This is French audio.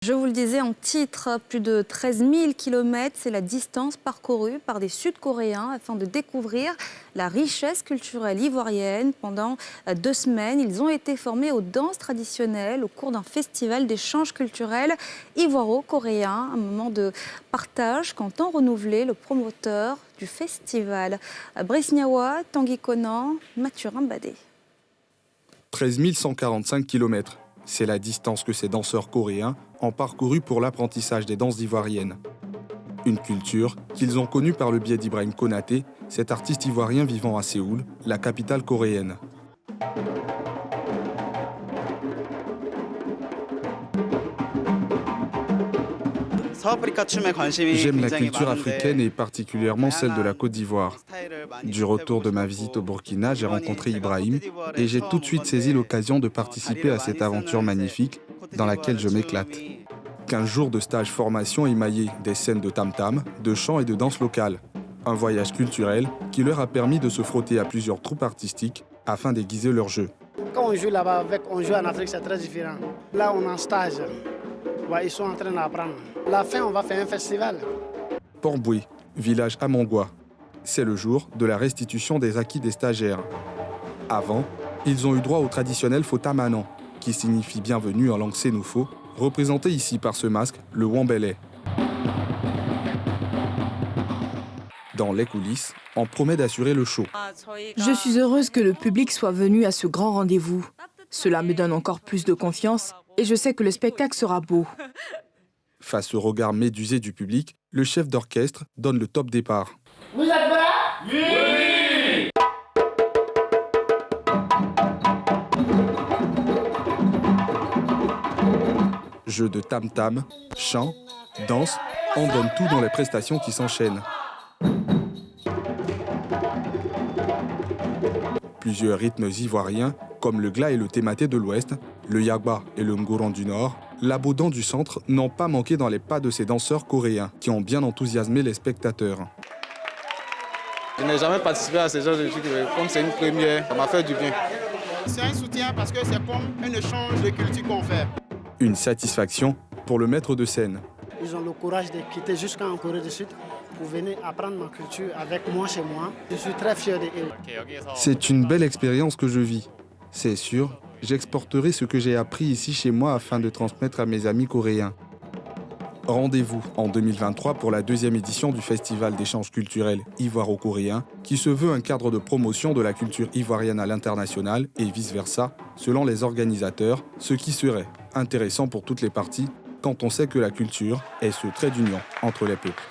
Je vous le disais en titre, plus de 13 000 km, c'est la distance parcourue par des Sud-Coréens afin de découvrir la richesse culturelle ivoirienne. Pendant 2 semaines, ils ont été formés aux danses traditionnelles au cours d'un festival d'échange culturel ivoiro-coréen. Un moment de partage qu'entend renouveler le promoteur du festival. Brice Niawa, Tanguy Conan, Mathurin Badé. 13 145 km. C'est la distance que ces danseurs coréens ont parcouru pour l'apprentissage des danses ivoiriennes. Une culture qu'ils ont connue par le biais d'Ibrahim Konaté, cet artiste ivoirien vivant à Séoul, la capitale coréenne. J'aime la culture africaine et particulièrement celle de la Côte d'Ivoire. Du retour de ma visite au Burkina, j'ai rencontré Ibrahim et j'ai tout de suite saisi l'occasion de participer à cette aventure magnifique dans laquelle je m'éclate. 15 jours de stage formation émaillés des scènes de tam-tam, de chant et de danse locale. Un voyage culturel qui leur a permis de se frotter à plusieurs troupes artistiques afin d'aiguiser leur jeu. Quand on joue là-bas, on joue en Afrique, c'est très différent. Là, on est en stage. Ouais, ils sont en train d'apprendre. À la fin, on va faire un festival. Port-Boué, village amangwa. C'est le jour de la restitution des acquis des stagiaires. Avant, ils ont eu droit au traditionnel fotamanan, qui signifie bienvenue en langue sénoufo, représenté ici par ce masque, le wambélé. Dans les coulisses, on promet d'assurer le show. Je suis heureuse que le public soit venu à ce grand rendez-vous. Cela me donne encore plus de confiance et je sais que le spectacle sera beau. Face au regard médusé du public, le chef d'orchestre donne le top départ. Vous êtes prêts? Oui! Jeu de tam-tam, chant, danse, on donne tout dans les prestations qui s'enchaînent. Plusieurs rythmes ivoiriens, comme le gla et le thématé de l'Ouest, le yagba et le ngouran du Nord, l'abodant du Centre n'ont pas manqué dans les pas de ces danseurs coréens qui ont bien enthousiasmé les spectateurs. Je n'ai jamais participé à ce genre de trucs, comme c'est une première, ça m'a fait du bien. C'est un soutien parce que c'est comme un échange de culture qu'on fait. Une satisfaction pour le maître de scène. Ils ont le courage de quitter jusqu'en Corée du Sud pour venir apprendre ma culture avec moi chez moi. Je suis très fier de eux. C'est une belle expérience que je vis. C'est sûr, j'exporterai ce que j'ai appris ici chez moi afin de transmettre à mes amis coréens. Rendez-vous en 2023 pour la 2e édition du Festival d'échange culturel ivoiro-coréen qui se veut un cadre de promotion de la culture ivoirienne à l'international et vice-versa, selon les organisateurs, ce qui serait intéressant pour toutes les parties quand on sait que la culture est ce trait d'union entre les peuples.